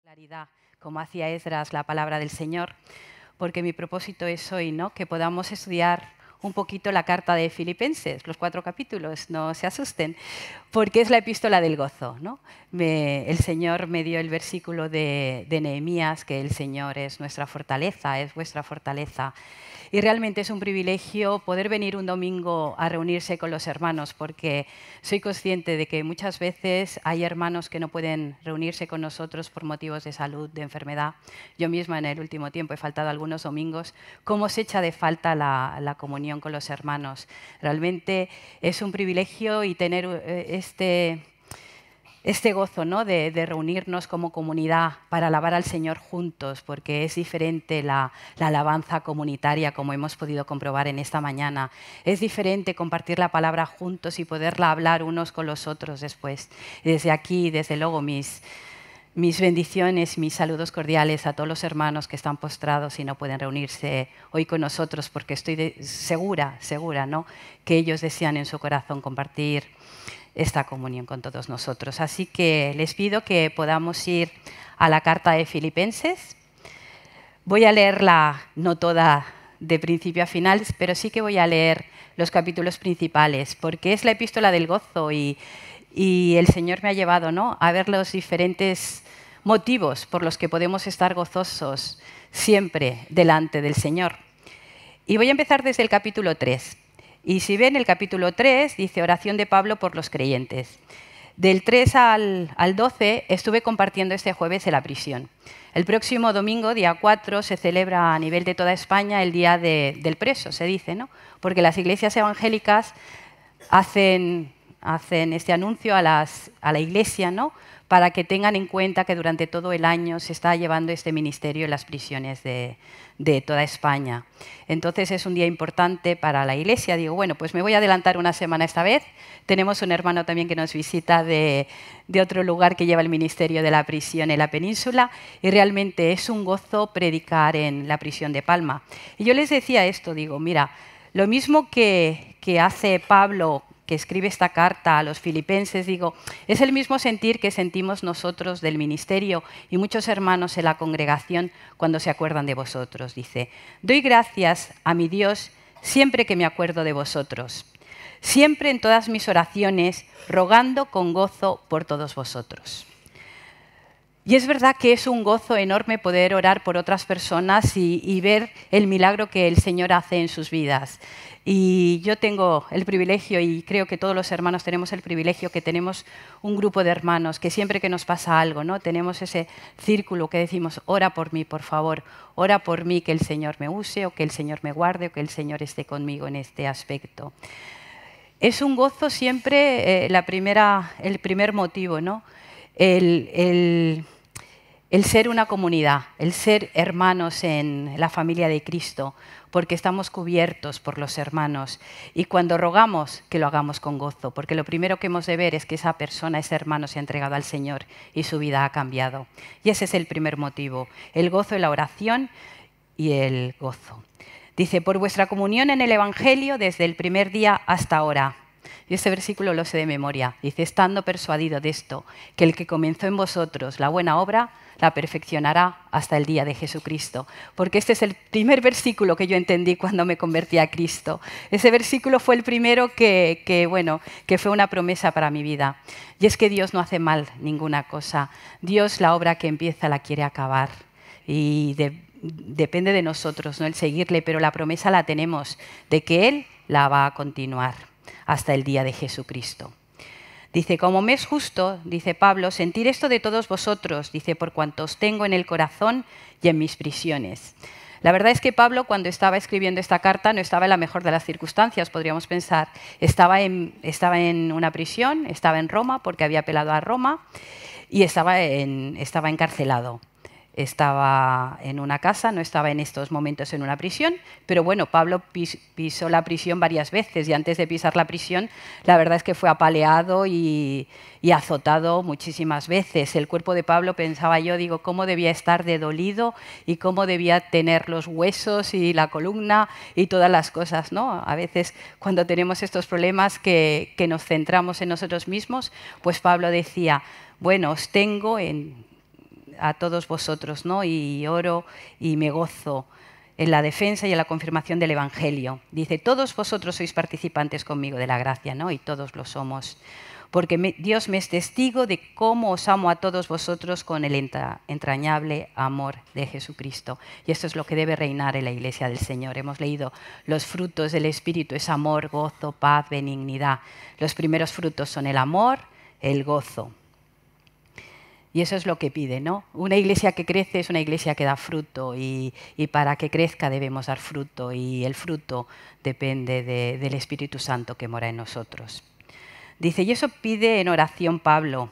Claridad, como hacía Esdras, la palabra del Señor, porque mi propósito es hoy, ¿no?, que podamos estudiar un poquito la carta de Filipenses, los 4 capítulos, no se asusten, porque es la epístola del gozo, ¿no? El Señor me dio el versículo de Nehemías, que el Señor es nuestra fortaleza, es vuestra fortaleza. Y realmente es un privilegio poder venir un domingo a reunirse con los hermanos, porque soy consciente de que muchas veces hay hermanos que no pueden reunirse con nosotros por motivos de salud, de enfermedad. Yo misma en el último tiempo he faltado algunos domingos. ¿Cómo se echa de falta la comunión con los hermanos? Realmente es un privilegio y tener este gozo, ¿no?, de reunirnos como comunidad para alabar al Señor juntos, porque es diferente la alabanza comunitaria, como hemos podido comprobar en esta mañana. Es diferente compartir la palabra juntos y poderla hablar unos con los otros después. Y desde aquí, desde luego, mis bendiciones, mis saludos cordiales a todos los hermanos que están postrados y no pueden reunirse hoy con nosotros, porque estoy segura, ¿no?, que ellos desean en su corazón compartir esta comunión con todos nosotros. Así que les pido que podamos ir a la carta de Filipenses. Voy a leerla, no toda de principio a final, pero sí que voy a leer los capítulos principales, porque es la epístola del gozo y el Señor me ha llevado, ¿no?, a ver los diferentes motivos por los que podemos estar gozosos siempre delante del Señor. Y voy a empezar desde el capítulo 3. Y si ven, el capítulo 3 dice oración de Pablo por los creyentes. Del 3 al 12 estuve compartiendo este jueves en la prisión. El próximo domingo, día 4, se celebra a nivel de toda España el Día del Preso, se dice, ¿no?, porque las iglesias evangélicas hacen este anuncio a la iglesia, ¿no?, para que tengan en cuenta que durante todo el año se está llevando este ministerio en las prisiones de toda España. Entonces es un día importante para la iglesia. Digo, bueno, pues me voy a adelantar una semana esta vez. Tenemos un hermano también que nos visita de otro lugar que lleva el ministerio de la prisión en la península y realmente es un gozo predicar en la prisión de Palma. Y yo les decía esto, digo, mira, lo mismo que hace Pablo, que escribe esta carta a los filipenses, digo, es el mismo sentir que sentimos nosotros del ministerio y muchos hermanos en la congregación cuando se acuerdan de vosotros. Dice, doy gracias a mi Dios siempre que me acuerdo de vosotros, siempre en todas mis oraciones, rogando con gozo por todos vosotros. Y es verdad que es un gozo enorme poder orar por otras personas y ver el milagro que el Señor hace en sus vidas. Y yo tengo el privilegio, y creo que todos los hermanos tenemos el privilegio, que tenemos un grupo de hermanos que siempre que nos pasa algo, ¿no?, tenemos ese círculo que decimos, ora por mí, por favor, ora por mí, que el Señor me use, o que el Señor me guarde, o que el Señor esté conmigo en este aspecto. Es un gozo siempre, el primer motivo, ¿no?, el ser una comunidad, el ser hermanos en la familia de Cristo, porque estamos cubiertos por los hermanos. Y cuando rogamos, que lo hagamos con gozo, porque lo primero que hemos de ver es que esa persona, ese hermano, se ha entregado al Señor y su vida ha cambiado. Y ese es el primer motivo, el gozo en la oración y el gozo. Dice, por vuestra comunión en el Evangelio desde el primer día hasta ahora. Y este versículo lo sé de memoria. Dice, estando persuadido de esto, que el que comenzó en vosotros la buena obra, la perfeccionará hasta el día de Jesucristo. Porque este es el primer versículo que yo entendí cuando me convertí a Cristo. Ese versículo fue el primero que fue una promesa para mi vida. Y es que Dios no hace mal ninguna cosa. Dios la obra que empieza la quiere acabar. Y depende de nosotros, ¿no?, el seguirle, pero la promesa la tenemos de que Él la va a continuar hasta el día de Jesucristo. Dice, como me es justo, dice Pablo, sentir esto de todos vosotros, dice, por cuanto os tengo en el corazón y en mis prisiones. La verdad es que Pablo, cuando estaba escribiendo esta carta, no estaba en la mejor de las circunstancias, podríamos pensar. Estaba en una prisión, estaba en Roma, porque había apelado a Roma, y estaba encarcelado. Estaba en una casa, no estaba en estos momentos en una prisión, pero bueno, Pablo pisó la prisión varias veces y antes de pisar la prisión, la verdad es que fue apaleado y azotado muchísimas veces. El cuerpo de Pablo, pensaba yo, digo, cómo debía estar de dolido y cómo debía tener los huesos y la columna y todas las cosas, ¿no? A veces cuando tenemos estos problemas que nos centramos en nosotros mismos, pues Pablo decía, bueno, os tengo a todos vosotros, ¿no? Y oro y me gozo en la defensa y en la confirmación del Evangelio. Dice, todos vosotros sois participantes conmigo de la gracia, ¿no? Y todos lo somos. Porque Dios me es testigo de cómo os amo a todos vosotros con el entrañable amor de Jesucristo. Y esto es lo que debe reinar en la Iglesia del Señor. Hemos leído los frutos del Espíritu, es amor, gozo, paz, benignidad. Los primeros frutos son el amor, el gozo. Y eso es lo que pide, ¿no? Una iglesia que crece es una iglesia que da fruto y para que crezca debemos dar fruto y el fruto depende del Espíritu Santo que mora en nosotros. Dice, y eso pide en oración Pablo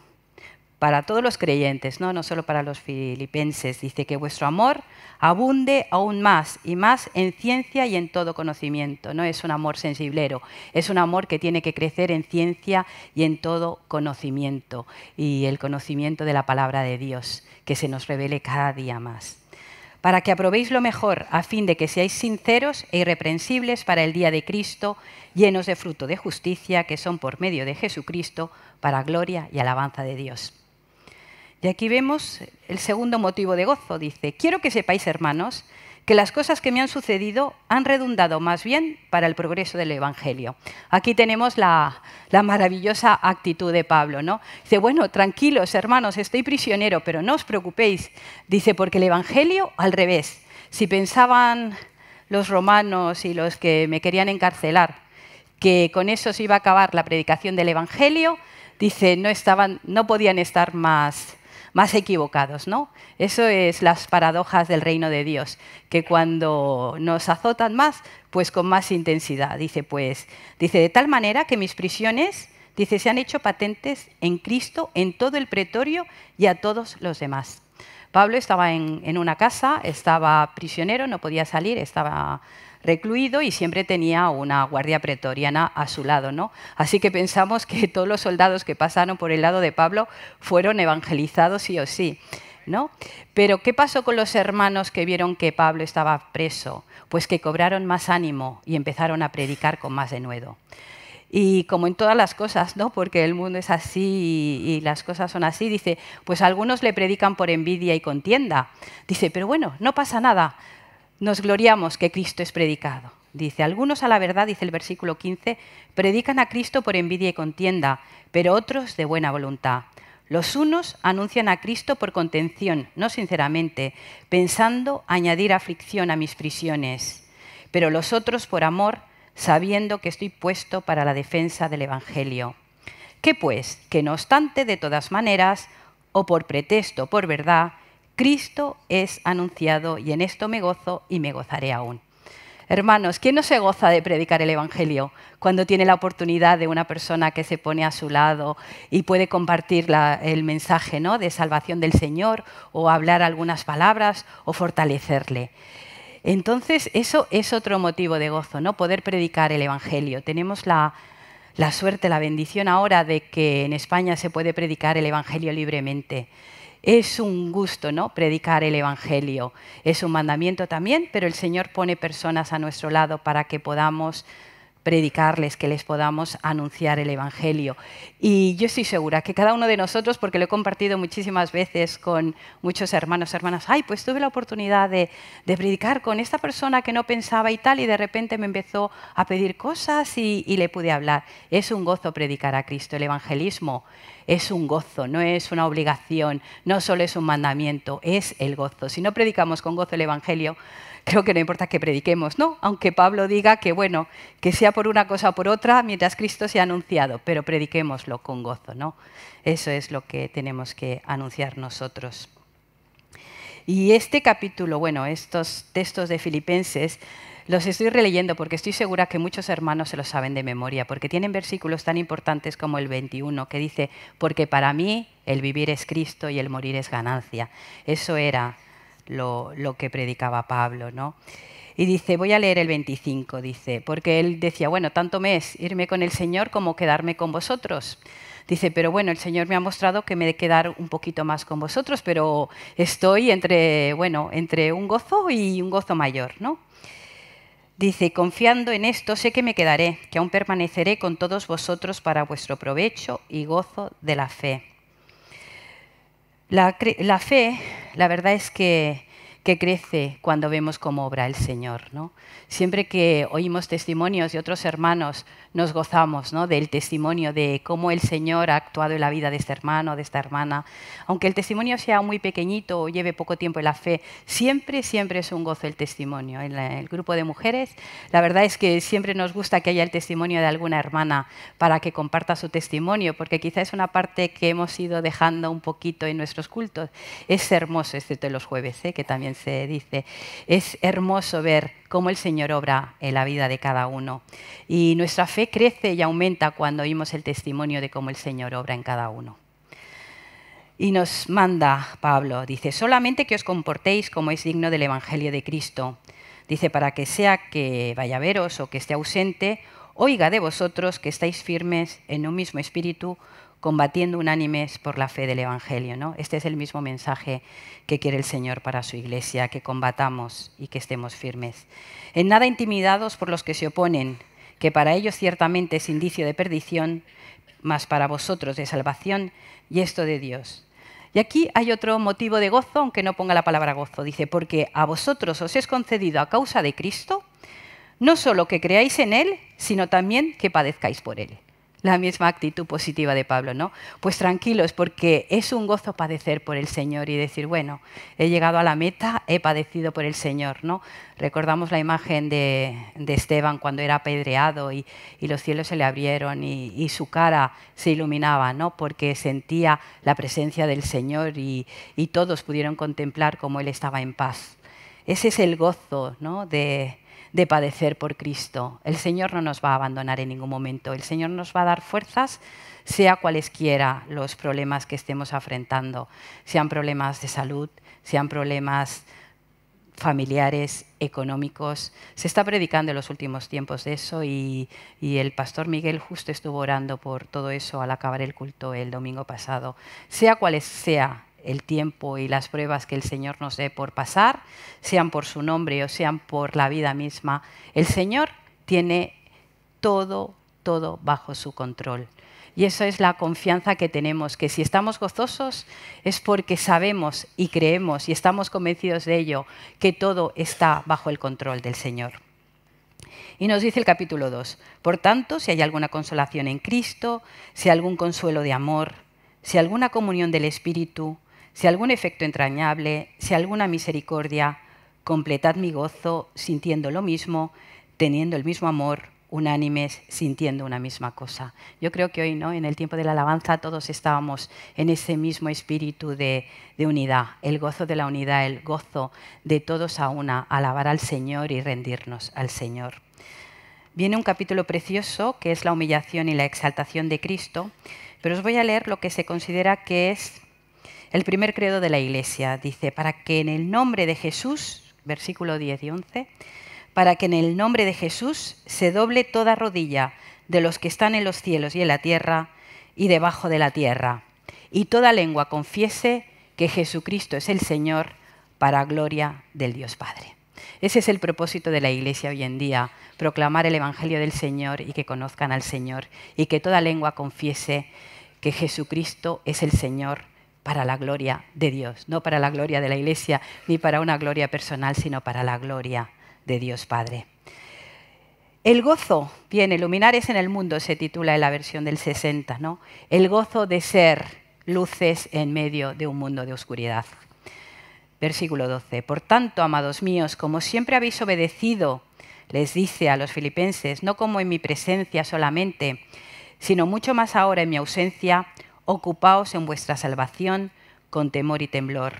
para todos los creyentes, no solo para los filipenses. Dice que vuestro amor abunde aún más y más en ciencia y en todo conocimiento. No es un amor sensiblero, es un amor que tiene que crecer en ciencia y en todo conocimiento. Y el conocimiento de la palabra de Dios, que se nos revele cada día más. Para que aprobéis lo mejor, a fin de que seáis sinceros e irreprensibles para el día de Cristo, llenos de fruto de justicia, que son por medio de Jesucristo, para gloria y alabanza de Dios. Y aquí vemos el segundo motivo de gozo. Dice, quiero que sepáis, hermanos, que las cosas que me han sucedido han redundado más bien para el progreso del Evangelio. Aquí tenemos la maravillosa actitud de Pablo, ¿no? Dice, bueno, tranquilos, hermanos, estoy prisionero, pero no os preocupéis. Dice, porque el Evangelio, al revés. Si pensaban los romanos y los que me querían encarcelar que con eso se iba a acabar la predicación del Evangelio, dice, no podían estar más equivocados, ¿no? Eso es las paradojas del reino de Dios, que cuando nos azotan más, pues con más intensidad. Dice, de tal manera que mis prisiones, dice, se han hecho patentes en Cristo, en todo el pretorio y a todos los demás. Pablo estaba en una casa, estaba prisionero, no podía salir, estaba recluido y siempre tenía una guardia pretoriana a su lado, ¿no? Así que pensamos que todos los soldados que pasaron por el lado de Pablo fueron evangelizados sí o sí, ¿no? Pero ¿qué pasó con los hermanos que vieron que Pablo estaba preso? Pues que cobraron más ánimo y empezaron a predicar con más denuedo. Y como en todas las cosas, ¿no? Porque el mundo es así y las cosas son así, dice, pues algunos le predican por envidia y contienda. Dice, pero bueno, no pasa nada. Nos gloriamos que Cristo es predicado. Dice, algunos a la verdad, dice el versículo 15, predican a Cristo por envidia y contienda, pero otros de buena voluntad. Los unos anuncian a Cristo por contención, no sinceramente, pensando añadir aflicción a mis prisiones, pero los otros por amor, sabiendo que estoy puesto para la defensa del Evangelio. ¿Qué pues? Que no obstante, de todas maneras, o por pretexto o por verdad, Cristo es anunciado y en esto me gozo y me gozaré aún. Hermanos, ¿quién no se goza de predicar el Evangelio cuando tiene la oportunidad de una persona que se pone a su lado y puede compartir el mensaje, ¿no?, de salvación del Señor o hablar algunas palabras o fortalecerle? Entonces, eso es otro motivo de gozo, ¿no?, poder predicar el Evangelio. Tenemos la suerte, la bendición ahora de que en España se puede predicar el Evangelio libremente. Es un gusto, ¿no?, predicar el Evangelio. Es un mandamiento también, pero el Señor pone personas a nuestro lado para que podamos predicarles, que les podamos anunciar el Evangelio. Y yo estoy segura que cada uno de nosotros, porque lo he compartido muchísimas veces con muchos hermanos, hermanas, pues tuve la oportunidad de predicar con esta persona que no pensaba y tal, y de repente me empezó a pedir cosas y le pude hablar. Es un gozo predicar a Cristo. El evangelismo es un gozo, no es una obligación, no solo es un mandamiento, es el gozo. Si no predicamos con gozo el Evangelio, creo que no importa que prediquemos, ¿no? Aunque Pablo diga que, bueno, que sea por una cosa o por otra, mientras Cristo sea anunciado, pero prediquémoslo con gozo, ¿no? Eso es lo que tenemos que anunciar nosotros. Y este capítulo, bueno, estos textos de Filipenses, los estoy releyendo porque estoy segura que muchos hermanos se los saben de memoria, porque tienen versículos tan importantes como el 21, que dice, porque para mí el vivir es Cristo y el morir es ganancia. Eso era lo que predicaba Pablo, ¿no? Y dice, voy a leer el 25, dice, porque él decía, bueno, tanto me es irme con el Señor como quedarme con vosotros. Dice, pero bueno, el Señor me ha mostrado que me he de quedar un poquito más con vosotros, pero estoy entre un gozo y un gozo mayor, ¿no? Dice, confiando en esto, sé que me quedaré, que aún permaneceré con todos vosotros para vuestro provecho y gozo de la fe. La fe, la verdad es que crece cuando vemos cómo obra el Señor, ¿no? Siempre que oímos testimonios de otros hermanos, nos gozamos, ¿no?, del testimonio de cómo el Señor ha actuado en la vida de este hermano, de esta hermana. Aunque el testimonio sea muy pequeñito o lleve poco tiempo en la fe, siempre es un gozo el testimonio. En el grupo de mujeres, la verdad es que siempre nos gusta que haya el testimonio de alguna hermana para que comparta su testimonio, porque quizá es una parte que hemos ido dejando un poquito en nuestros cultos. Es hermoso, excepto en los jueves, que también se dice. Es hermoso ver cómo el Señor obra en la vida de cada uno. Y nuestra fe crece y aumenta cuando oímos el testimonio de cómo el Señor obra en cada uno. Y nos manda Pablo, dice, solamente que os comportéis como es digno del Evangelio de Cristo. Dice, para que sea que vaya a veros o que esté ausente, oiga de vosotros que estáis firmes en un mismo espíritu, combatiendo unánimes por la fe del Evangelio, ¿no? Este es el mismo mensaje que quiere el Señor para su Iglesia, que combatamos y que estemos firmes. En nada intimidados por los que se oponen, que para ellos ciertamente es indicio de perdición, mas para vosotros de salvación, y esto de Dios. Y aquí hay otro motivo de gozo, aunque no ponga la palabra gozo. Dice, porque a vosotros os es concedido a causa de Cristo, no solo que creáis en Él, sino también que padezcáis por Él. La misma actitud positiva de Pablo, ¿no? Pues tranquilos, porque es un gozo padecer por el Señor y decir, bueno, he llegado a la meta, he padecido por el Señor, ¿no? Recordamos la imagen de Esteban cuando era apedreado y los cielos se le abrieron y su cara se iluminaba, ¿no? Porque sentía la presencia del Señor y todos pudieron contemplar cómo él estaba en paz. Ese es el gozo, ¿no?, de padecer por Cristo. El Señor no nos va a abandonar en ningún momento. El Señor nos va a dar fuerzas, sea cualesquiera los problemas que estemos afrontando, sean problemas de salud, sean problemas familiares, económicos. Se está predicando en los últimos tiempos de eso y el pastor Miguel justo estuvo orando por todo eso al acabar el culto el domingo pasado. Sea cual sea el tiempo y las pruebas que el Señor nos dé por pasar, sean por su nombre o sean por la vida misma, el Señor tiene todo bajo su control. Y eso es la confianza que tenemos, que si estamos gozosos es porque sabemos y creemos y estamos convencidos de ello, que todo está bajo el control del Señor. Y nos dice el capítulo 2, por tanto, si hay alguna consolación en Cristo, si algún consuelo de amor, si alguna comunión del Espíritu, si algún efecto entrañable, si alguna misericordia, completad mi gozo sintiendo lo mismo, teniendo el mismo amor, unánimes, sintiendo una misma cosa. Yo creo que hoy, ¿no?, en el tiempo de la alabanza todos estábamos en ese mismo espíritu de unidad, el gozo de la unidad, el gozo de todos a una, alabar al Señor y rendirnos al Señor. Viene un capítulo precioso que es la humillación y la exaltación de Cristo, pero os voy a leer lo que se considera que es el primer credo de la Iglesia. Dice, para que en el nombre de Jesús, versículo 10 y 11, para que en el nombre de Jesús se doble toda rodilla de los que están en los cielos y en la tierra y debajo de la tierra, y toda lengua confiese que Jesucristo es el Señor, para gloria del Dios Padre. Ese es el propósito de la Iglesia hoy en día, proclamar el Evangelio del Señor y que conozcan al Señor, y que toda lengua confiese que Jesucristo es el Señor, para la gloria de Dios, no para la gloria de la Iglesia, ni para una gloria personal, sino para la gloria de Dios Padre. El gozo, bien, Luminares en el mundo se titula en la versión del 60, ¿no? El gozo de ser luces en medio de un mundo de oscuridad. Versículo 12. Por tanto, amados míos, como siempre habéis obedecido, les dice a los filipenses, no como en mi presencia solamente, sino mucho más ahora en mi ausencia, ocupaos en vuestra salvación con temor y temblor,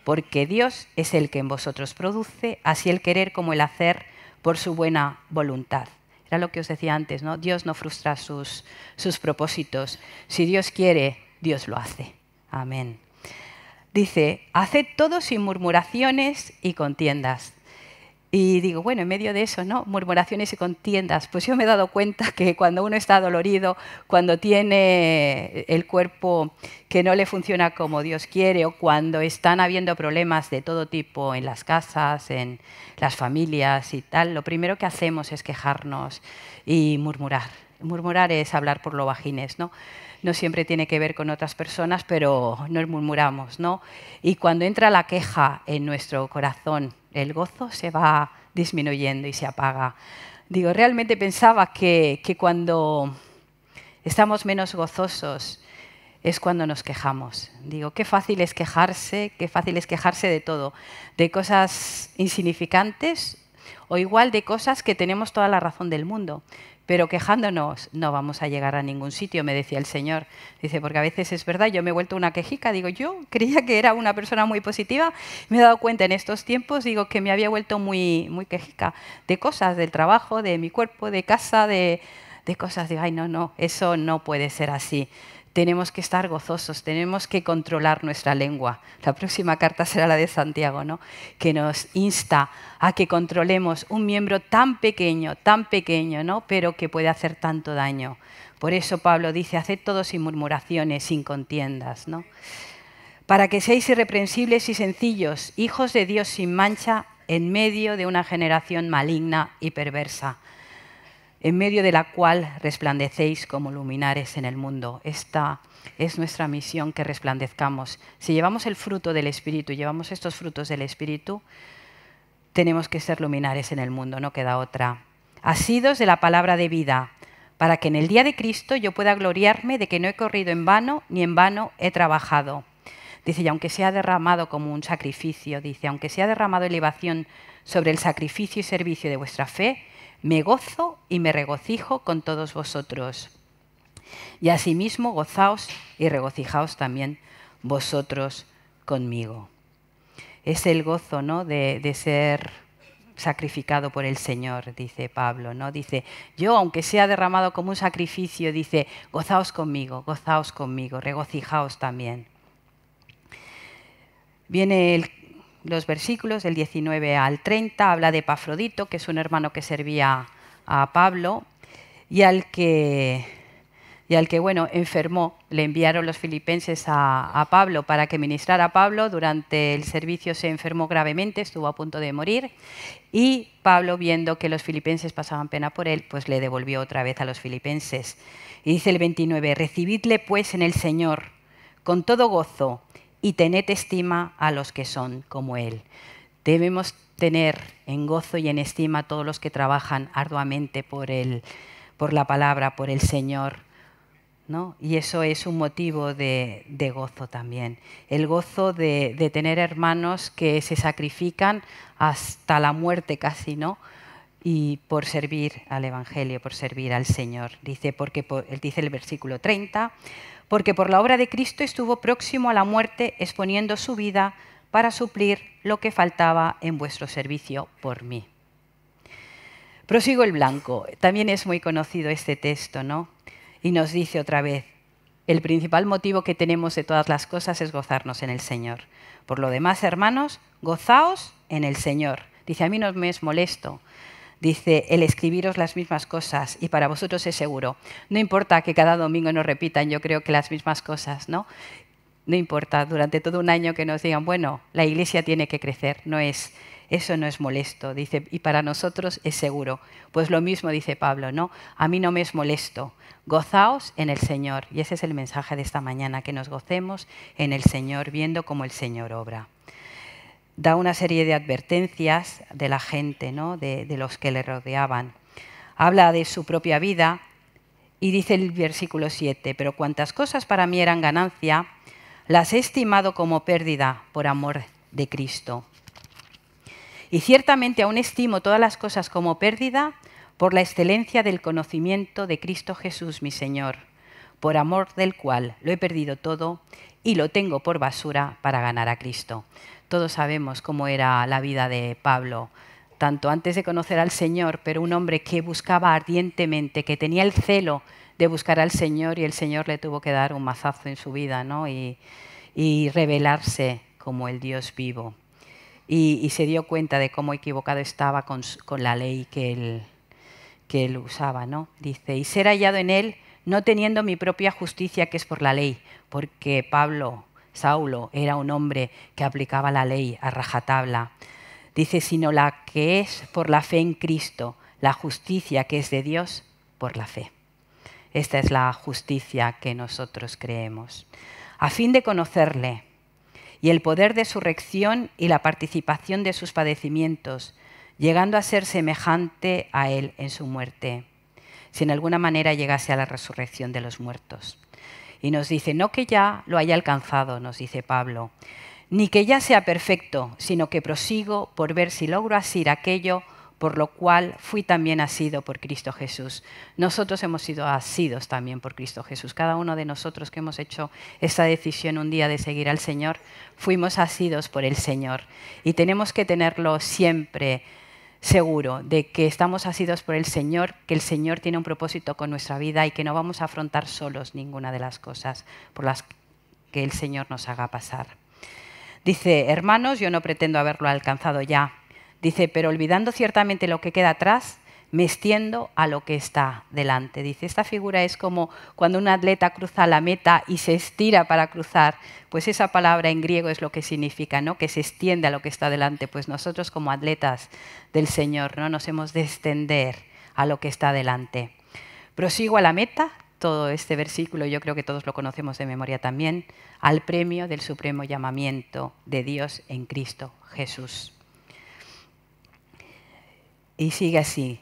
porque Dios es el que en vosotros produce, así el querer como el hacer, por su buena voluntad. Era lo que os decía antes, ¿no? Dios no frustra sus propósitos. Si Dios quiere, Dios lo hace. Amén. Dice, haced todo sin murmuraciones y contiendas. Y digo, bueno, en medio de eso, ¿no?, murmuraciones y contiendas, pues yo me he dado cuenta que cuando uno está dolorido, cuando tiene el cuerpo que no le funciona como Dios quiere, o cuando están habiendo problemas de todo tipo en las casas, en las familias y tal, lo primero que hacemos es quejarnos y murmurar. Murmurar es hablar por lo bajines, ¿no? No siempre tiene que ver con otras personas, pero nos murmuramos, ¿no? Y cuando entra la queja en nuestro corazón, el gozo se va disminuyendo y se apaga. Digo, realmente pensaba que cuando estamos menos gozosos es cuando nos quejamos. Digo, qué fácil es quejarse de todo, de cosas insignificantes o igual de cosas que tenemos toda la razón del mundo. Pero quejándonos no vamos a llegar a ningún sitio, me decía el Señor. Dice, porque a veces es verdad, yo me he vuelto una quejica. Digo, yo creía que era una persona muy positiva. Me he dado cuenta en estos tiempos, digo, que me había vuelto muy, muy quejica de cosas, del trabajo, de mi cuerpo, de casa, de cosas. Digo, ay, no, eso no puede ser así. Tenemos que estar gozosos, tenemos que controlar nuestra lengua. La próxima carta será la de Santiago, ¿no? Que nos insta a que controlemos un miembro tan pequeño, ¿no? Pero que puede hacer tanto daño. Por eso Pablo dice, haced todo sin murmuraciones, sin contiendas, ¿no? Para que seáis irreprensibles y sencillos, hijos de Dios sin mancha, en medio de una generación maligna y perversa, en medio de la cual resplandecéis como luminares en el mundo. Esta es nuestra misión, que resplandezcamos. Si llevamos el fruto del Espíritu, llevamos estos frutos del Espíritu, tenemos que ser luminares en el mundo, no queda otra. Asidos de la palabra de vida, para que en el día de Cristo yo pueda gloriarme de que no he corrido en vano, ni en vano he trabajado. Dice, y aunque sea derramado como un sacrificio, dice, aunque sea derramado en libación sobre el sacrificio y servicio de vuestra fe, me gozo y me regocijo con todos vosotros. Y asimismo gozaos y regocijaos también vosotros conmigo. Es el gozo, ¿no?, de ser sacrificado por el Señor, dice Pablo, ¿no? Dice, yo, aunque sea derramado como un sacrificio, dice, gozaos conmigo, regocijaos también. Viene los versículos del 19 al 30, habla de Epafrodito, que es un hermano que servía a Pablo y al que bueno, enfermó. Le enviaron los filipenses a Pablo para que ministrara a Pablo. Durante el servicio se enfermó gravemente, estuvo a punto de morir y Pablo, viendo que los filipenses pasaban pena por él, pues le devolvió otra vez a los filipenses. Y dice el 29, recibidle pues en el Señor con todo gozo y tened estima a los que son como Él. Debemos tener en gozo y en estima a todos los que trabajan arduamente por la palabra, por el Señor, ¿no? Y eso es un motivo de gozo también. El gozo de tener hermanos que se sacrifican hasta la muerte casi, ¿no? Y por servir al Evangelio, por servir al Señor. Dice el versículo 30, porque por la obra de Cristo estuvo próximo a la muerte, exponiendo su vida para suplir lo que faltaba en vuestro servicio por mí. Prosigo el blanco. También es muy conocido este texto, ¿no? Y nos dice otra vez, el principal motivo que tenemos de todas las cosas es gozarnos en el Señor. Por lo demás, hermanos, gozaos en el Señor. Dice, a mí no me es molesto. Dice, el escribiros las mismas cosas y para vosotros es seguro. No importa que cada domingo nos repitan, yo creo que las mismas cosas, ¿no? No importa, durante todo un año que nos digan, bueno, la iglesia tiene que crecer, eso no es molesto. Dice, y para nosotros es seguro. Pues lo mismo dice Pablo, ¿no? A mí no me es molesto. Gozaos en el Señor. Y ese es el mensaje de esta mañana, que nos gocemos en el Señor, viendo cómo el Señor obra. Da una serie de advertencias de la gente, ¿no?, de los que le rodeaban. Habla de su propia vida y dice el versículo 7, pero cuantas cosas para mí eran ganancia, las he estimado como pérdida por amor de Cristo. Y ciertamente aún estimo todas las cosas como pérdida por la excelencia del conocimiento de Cristo Jesús, mi Señor, por amor del cual lo he perdido todo y lo tengo por basura para ganar a Cristo. Todos sabemos cómo era la vida de Pablo, tanto antes de conocer al Señor, pero un hombre que buscaba ardientemente, que tenía el celo de buscar al Señor, y el Señor le tuvo que dar un mazazo en su vida, ¿no? y revelarse como el Dios vivo. Y se dio cuenta de cómo equivocado estaba con la ley que él usaba, ¿no? Dice, y ser hallado en él, no teniendo mi propia justicia, que es por la ley, porque Saulo era un hombre que aplicaba la ley a rajatabla. Dice, sino la que es por la fe en Cristo, la justicia que es de Dios por la fe. Esta es la justicia que nosotros creemos. A fin de conocerle y el poder de su resurrección y la participación de sus padecimientos, llegando a ser semejante a él en su muerte, si en alguna manera llegase a la resurrección de los muertos. Y nos dice, no que ya lo haya alcanzado, nos dice Pablo, ni que ya sea perfecto, sino que prosigo por ver si logro asir aquello por lo cual fui también asido por Cristo Jesús. Nosotros hemos sido asidos también por Cristo Jesús. Cada uno de nosotros que hemos hecho esta decisión un día de seguir al Señor, fuimos asidos por el Señor. Y tenemos que tenerlo siempre seguro de que estamos asidos por el Señor, que el Señor tiene un propósito con nuestra vida y que no vamos a afrontar solos ninguna de las cosas por las que el Señor nos haga pasar. Dice, hermanos, yo no pretendo haberlo alcanzado ya. Dice, pero olvidando ciertamente lo que queda atrás, me extiendo a lo que está delante. Dice, esta figura es como cuando un atleta cruza la meta y se estira para cruzar. Pues esa palabra en griego es lo que significa, ¿no? Que se extiende a lo que está delante. Pues nosotros como atletas del Señor, ¿no? Nos hemos de extender a lo que está delante. Prosigo a la meta. Todo este versículo yo creo que todos lo conocemos de memoria también, al premio del supremo llamamiento de Dios en Cristo Jesús. Y sigue así.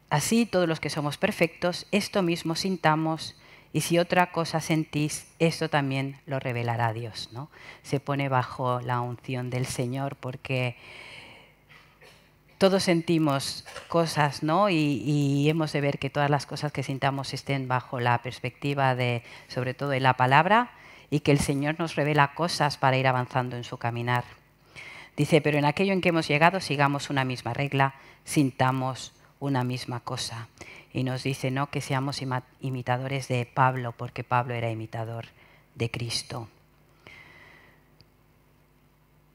Así todos los que somos perfectos, esto mismo sintamos, y si otra cosa sentís, esto también lo revelará Dios, ¿no? Se pone bajo la unción del Señor porque todos sentimos cosas, ¿no? Y hemos de ver que todas las cosas que sintamos estén bajo la perspectiva de, sobre todo, de la palabra, y que el Señor nos revela cosas para ir avanzando en su caminar. Dice, pero en aquello en que hemos llegado sigamos una misma regla, sintamos una misma cosa. Y nos dice, ¿no?, que seamos imitadores de Pablo, porque Pablo era imitador de Cristo.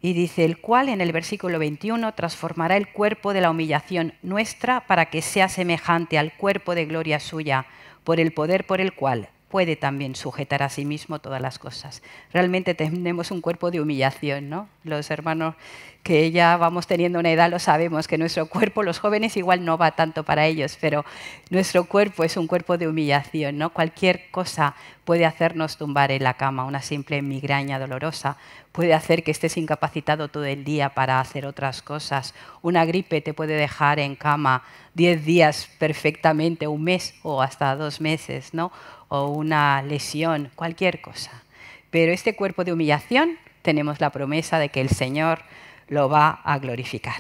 Y dice, el cual en el versículo 21 transformará el cuerpo de la humillación nuestra para que sea semejante al cuerpo de gloria suya, por el poder por el cual puede también sujetar a sí mismo todas las cosas. Realmente tenemos un cuerpo de humillación, ¿no? Los hermanos que ya vamos teniendo una edad lo sabemos, que nuestro cuerpo, los jóvenes igual no va tanto para ellos, pero nuestro cuerpo es un cuerpo de humillación, ¿no? Cualquier cosa puede hacernos tumbar en la cama, una simple migraña dolorosa puede hacer que estés incapacitado todo el día para hacer otras cosas. Una gripe te puede dejar en cama 10 días perfectamente, un mes o hasta 2 meses, ¿no? O una lesión, cualquier cosa. Pero este cuerpo de humillación tenemos la promesa de que el Señor lo va a glorificar.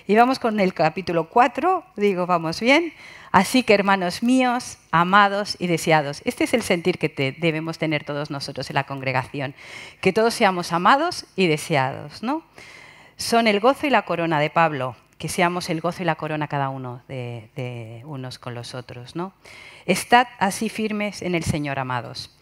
Y vamos con el capítulo 4, digo, vamos bien. Así que, hermanos míos, amados y deseados, este es el sentir que debemos tener todos nosotros en la congregación, que todos seamos amados y deseados, ¿no? Son el gozo y la corona de Pablo, que seamos el gozo y la corona cada uno de unos con los otros, ¿no? Estad así firmes en el Señor, amados.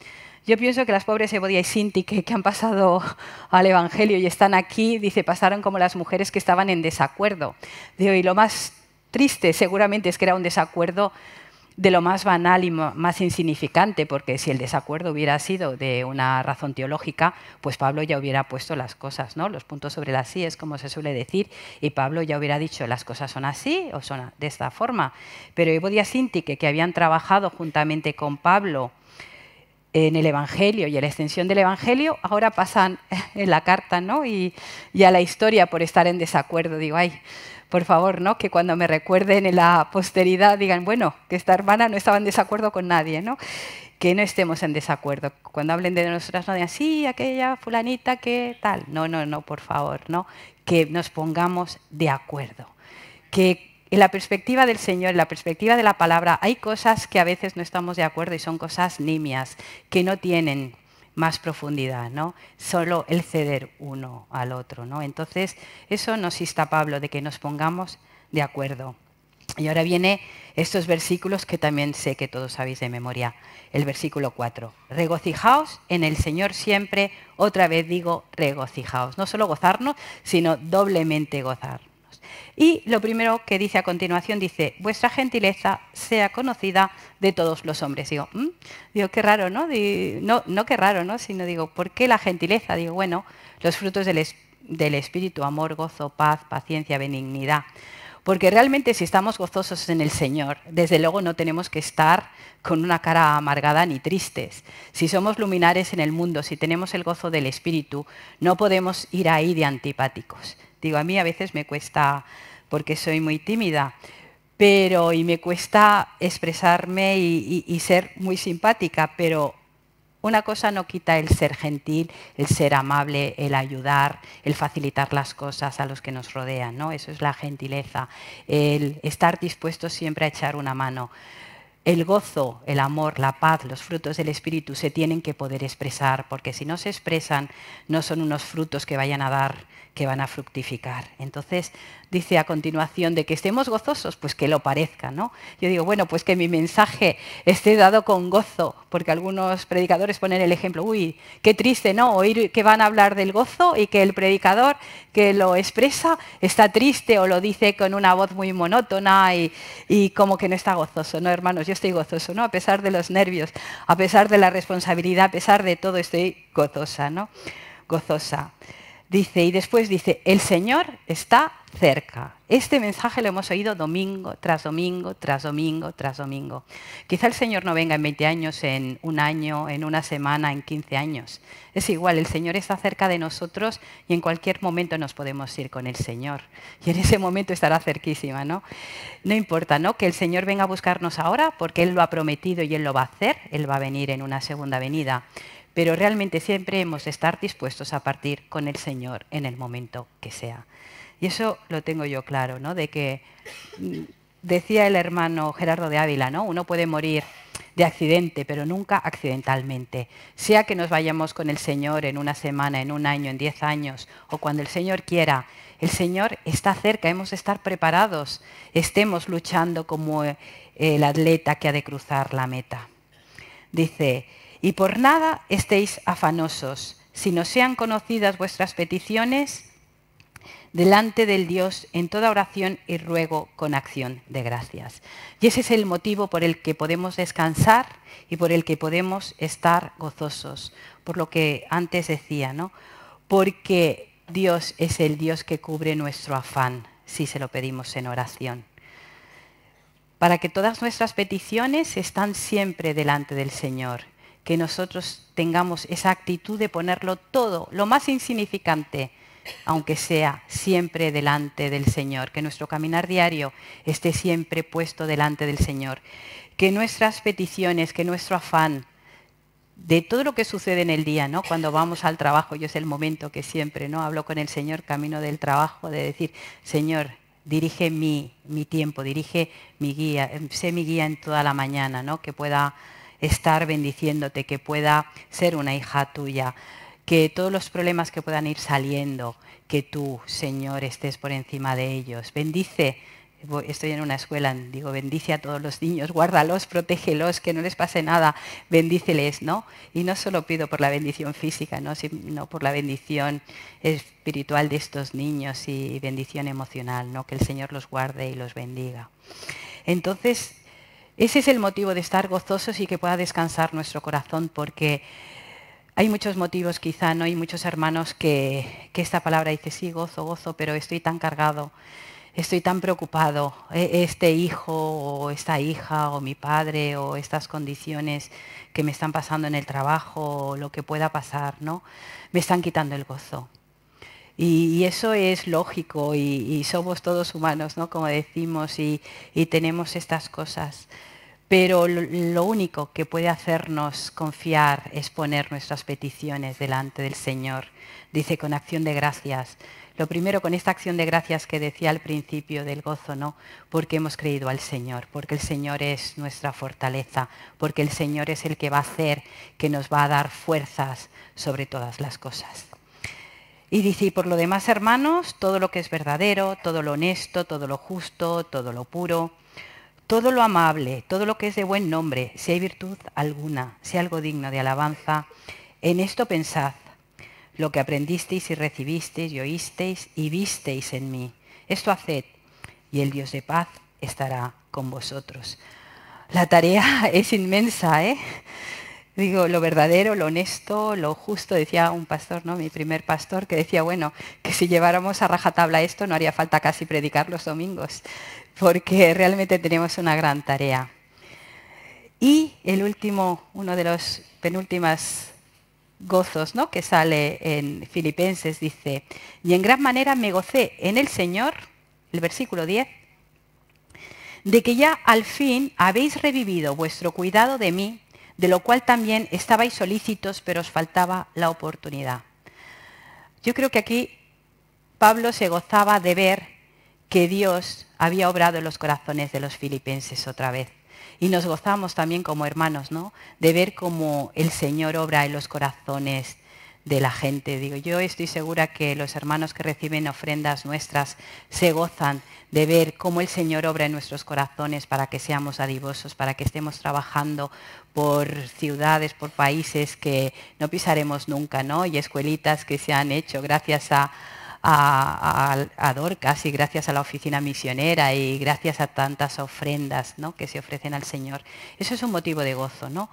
Yo pienso que las pobres Evodia y Sinti que han pasado al Evangelio y están aquí, dice, pasaron como las mujeres que estaban en desacuerdo. Digo, y lo más triste seguramente es que era un desacuerdo de lo más banal y más insignificante, porque si el desacuerdo hubiera sido de una razón teológica, pues Pablo ya hubiera puesto las cosas, ¿no? Los puntos sobre las síes, como se suele decir, y Pablo ya hubiera dicho las cosas son así o son de esta forma. Pero Evodia y Sinti, que habían trabajado juntamente con Pablo en el Evangelio y en la extensión del Evangelio, ahora pasan en la carta, ¿no? y a la historia por estar en desacuerdo. Digo, ay, por favor, ¿no? Que cuando me recuerden en la posteridad digan, bueno, que esta hermana no estaba en desacuerdo con nadie, ¿no? Que no estemos en desacuerdo. Cuando hablen de nosotras no digan, sí, aquella fulanita que tal. No, no, no, por favor, ¿no? Que nos pongamos de acuerdo. Que en la perspectiva del Señor, en la perspectiva de la palabra, hay cosas que a veces no estamos de acuerdo y son cosas nimias, que no tienen más profundidad, ¿no? Solo el ceder uno al otro, ¿no? Entonces, eso nos insta Pablo, de que nos pongamos de acuerdo. Y ahora viene estos versículos que también sé que todos sabéis de memoria. El versículo 4. Regocijaos en el Señor siempre. Otra vez digo, regocijaos. No solo gozarnos, sino doblemente gozar. Y lo primero que dice a continuación, dice, vuestra gentileza sea conocida de todos los hombres. Digo, qué raro, ¿no? No qué raro, ¿no? Sino digo, ¿por qué la gentileza? Digo, bueno, los frutos del Espíritu, amor, gozo, paz, paciencia, benignidad. Porque realmente si estamos gozosos en el Señor, desde luego no tenemos que estar con una cara amargada ni tristes. Si somos luminares en el mundo, si tenemos el gozo del Espíritu, no podemos ir ahí de antipáticos. Digo, a mí a veces me cuesta, porque soy muy tímida, y me cuesta expresarme y ser muy simpática, pero una cosa no quita el ser gentil, el ser amable, el ayudar, el facilitar las cosas a los que nos rodean, ¿no? Eso es la gentileza, el estar dispuestos siempre a echar una mano. El gozo, el amor, la paz, los frutos del Espíritu se tienen que poder expresar, porque si no se expresan, no son unos frutos que vayan a dar, que van a fructificar. Entonces, dice a continuación de que estemos gozosos, pues que lo parezca, ¿no? Yo digo, bueno, pues que mi mensaje esté dado con gozo, porque algunos predicadores ponen el ejemplo, uy, qué triste, ¿no? Oír que van a hablar del gozo y que el predicador que lo expresa está triste o lo dice con una voz muy monótona y como que no está gozoso, ¿no, hermanos? Yo estoy gozoso, ¿no? A pesar de los nervios, a pesar de la responsabilidad, a pesar de todo, estoy gozosa, ¿no? Gozosa. Dice, y después dice, el Señor está cerca. Este mensaje lo hemos oído domingo tras domingo, tras domingo, tras domingo. Quizá el Señor no venga en 20 años, en un año, en una semana, en 15 años. Es igual, el Señor está cerca de nosotros y en cualquier momento nos podemos ir con el Señor. Y en ese momento estará cerquísima, ¿no? No importa, ¿no? Que el Señor venga a buscarnos ahora porque Él lo ha prometido y Él lo va a hacer. Él va a venir en una segunda venida. Pero realmente siempre hemos de estar dispuestos a partir con el Señor en el momento que sea. Y eso lo tengo yo claro, ¿no? De que decía el hermano Gerardo de Ávila, ¿no? Uno puede morir de accidente, pero nunca accidentalmente. Sea que nos vayamos con el Señor en una semana, en un año, en 10 años, o cuando el Señor quiera, el Señor está cerca, hemos de estar preparados, estemos luchando como el atleta que ha de cruzar la meta. Dice, y por nada estéis afanosos, sino sean conocidas vuestras peticiones delante del Dios en toda oración y ruego con acción de gracias. Y ese es el motivo por el que podemos descansar y por el que podemos estar gozosos, por lo que antes decía, ¿no? Porque Dios es el Dios que cubre nuestro afán si se lo pedimos en oración. Para que todas nuestras peticiones están siempre delante del Señor, que nosotros tengamos esa actitud de ponerlo todo, lo más insignificante, aunque sea siempre delante del Señor, que nuestro caminar diario esté siempre puesto delante del Señor, que nuestras peticiones, que nuestro afán, de todo lo que sucede en el día, ¿no? Cuando vamos al trabajo, yo es el momento que siempre, ¿no? Hablo con el Señor camino del trabajo, de decir, Señor, dirige mi tiempo, dirige mi guía, sé mi guía en toda la mañana, ¿no? Que pueda estar bendiciéndote, que pueda ser una hija tuya, que todos los problemas que puedan ir saliendo, que tú, Señor, estés por encima de ellos. Bendice, estoy en una escuela, digo, bendice a todos los niños, guárdalos, protégelos, que no les pase nada, bendíceles, ¿no? Y no solo pido por la bendición física, ¿no? Sino por la bendición espiritual de estos niños y bendición emocional, ¿no? Que el Señor los guarde y los bendiga. Entonces, ese es el motivo de estar gozosos y que pueda descansar nuestro corazón, porque hay muchos motivos quizá, ¿no? Hay muchos hermanos que esta palabra dice, sí, gozo, gozo, pero estoy tan cargado, estoy tan preocupado, este hijo o esta hija o mi padre o estas condiciones que me están pasando en el trabajo o lo que pueda pasar, ¿no? Me están quitando el gozo. Y eso es lógico y somos todos humanos, ¿no? Como decimos, y tenemos estas cosas. Pero lo único que puede hacernos confiar es poner nuestras peticiones delante del Señor. Dice con acción de gracias. Lo primero, con esta acción de gracias que decía al principio del gozo, ¿no? Porque hemos creído al Señor, porque el Señor es nuestra fortaleza, porque el Señor es el que va a hacer, que nos va a dar fuerzas sobre todas las cosas. Y dice, y por lo demás, hermanos, todo lo que es verdadero, todo lo honesto, todo lo justo, todo lo puro, todo lo amable, todo lo que es de buen nombre, si hay virtud alguna, si algo digno de alabanza, en esto pensad, lo que aprendisteis y recibisteis y oísteis y visteis en mí. Esto haced, y el Dios de paz estará con vosotros. La tarea es inmensa, ¿eh? Digo, lo verdadero, lo honesto, lo justo, decía un pastor, ¿no? Mi primer pastor, que decía, bueno, que si lleváramos a rajatabla esto no haría falta casi predicar los domingos, porque realmente tenemos una gran tarea. Y el último, uno de los penúltimos gozos, ¿no?, que sale en Filipenses, dice, y en gran manera me gocé en el Señor, el versículo 10, de que ya al fin habéis revivido vuestro cuidado de mí, de lo cual también estabais solícitos, pero os faltaba la oportunidad. Yo creo que aquí Pablo se gozaba de ver que Dios había obrado en los corazones de los filipenses otra vez. Y nos gozamos también como hermanos, ¿no?, de ver cómo el Señor obra en los corazones de la gente. Digo, yo estoy segura que los hermanos que reciben ofrendas nuestras se gozan de ver cómo el Señor obra en nuestros corazones para que seamos dadivosos, para que estemos trabajando por ciudades, por países que no pisaremos nunca, ¿no? Y escuelitas que se han hecho gracias a Dorcas y gracias a la oficina misionera y gracias a tantas ofrendas, ¿no?, que se ofrecen al Señor. Eso es un motivo de gozo, ¿no?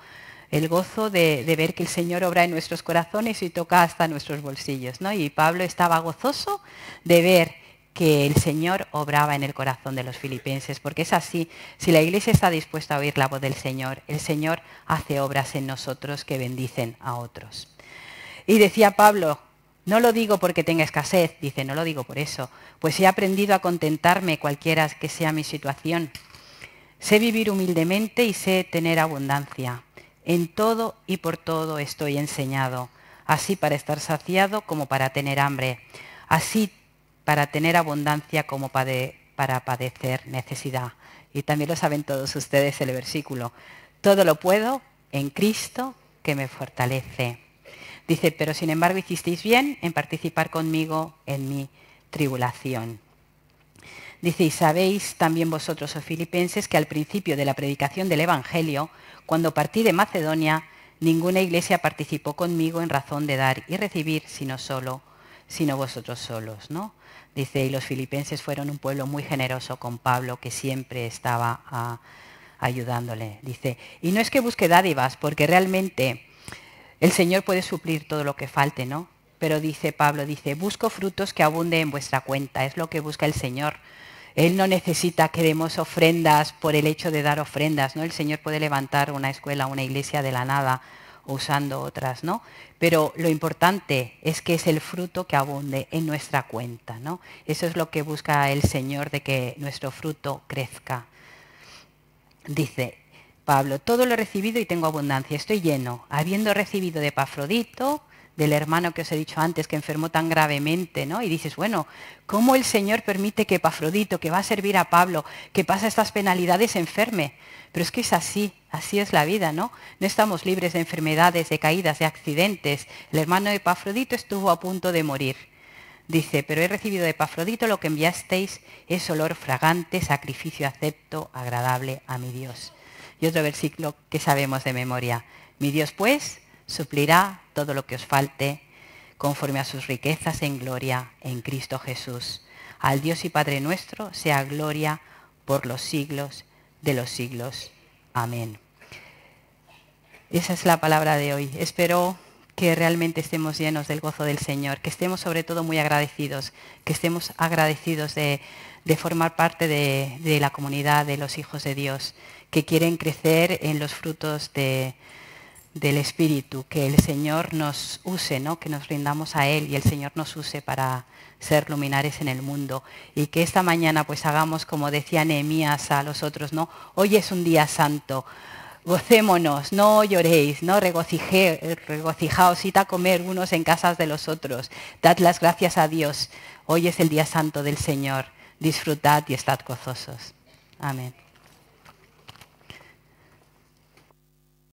El gozo de ver que el Señor obra en nuestros corazones y toca hasta nuestros bolsillos, ¿no? Y Pablo estaba gozoso de ver que el Señor obraba en el corazón de los filipenses, porque es así, si la Iglesia está dispuesta a oír la voz del Señor, el Señor hace obras en nosotros que bendicen a otros. Y decía Pablo, no lo digo porque tenga escasez, dice, no lo digo por eso, pues he aprendido a contentarme cualquiera que sea mi situación. Sé vivir humildemente y sé tener abundancia. En todo y por todo estoy enseñado, así para estar saciado como para tener hambre, así para tener abundancia como para padecer necesidad. Y también lo saben todos ustedes el versículo. Todo lo puedo en Cristo que me fortalece. Dice, pero sin embargo hicisteis bien en participar conmigo en mi tribulación. Dice, y sabéis también vosotros, oh filipenses, que al principio de la predicación del Evangelio, cuando partí de Macedonia, ninguna iglesia participó conmigo en razón de dar y recibir, sino vosotros solos, ¿no? Dice, y los filipenses fueron un pueblo muy generoso con Pablo, que siempre estaba ayudándole. Dice, y no es que busque dádivas, porque realmente el Señor puede suplir todo lo que falte, ¿no? Pero dice Pablo, dice, busco frutos que abunden en vuestra cuenta, es lo que busca el Señor. Él no necesita que demos ofrendas por el hecho de dar ofrendas, ¿no? El Señor puede levantar una escuela, una iglesia de la nada, usando otras, ¿no? Pero lo importante es que es el fruto que abunde en nuestra cuenta, ¿no? Eso es lo que busca el Señor, de que nuestro fruto crezca. Dice Pablo, todo lo he recibido y tengo abundancia, estoy lleno, habiendo recibido de Epafrodito, del hermano que os he dicho antes que enfermó tan gravemente, ¿no? Y dices, bueno, ¿cómo el Señor permite que Epafrodito, que va a servir a Pablo, que pasa estas penalidades, se enferme? Pero es que es así es la vida, ¿no? No estamos libres de enfermedades, de caídas, de accidentes. El hermano de Epafrodito estuvo a punto de morir. Dice, pero he recibido de Epafrodito lo que enviasteis, es olor fragante, sacrificio acepto, agradable a mi Dios. Y otro versículo que sabemos de memoria. Mi Dios, pues, suplirá todo lo que os falte, conforme a sus riquezas en gloria en Cristo Jesús. Al Dios y Padre nuestro sea gloria por los siglos de los siglos. Amén. Esa es la palabra de hoy. Espero que realmente estemos llenos del gozo del Señor, que estemos sobre todo muy agradecidos, que estemos agradecidos de formar parte de la comunidad de los hijos de Dios, que quieren crecer en los frutos del Espíritu, que el Señor nos use, ¿no? Que nos rindamos a Él y el Señor nos use para ser luminares en el mundo. Y que esta mañana pues hagamos como decía Nehemías a los otros, ¿no? Hoy es un día santo, gocémonos, no lloréis, no regocijaos, id a comer unos en casas de los otros, dad las gracias a Dios. Hoy es el día santo del Señor, disfrutad y estad gozosos. Amén.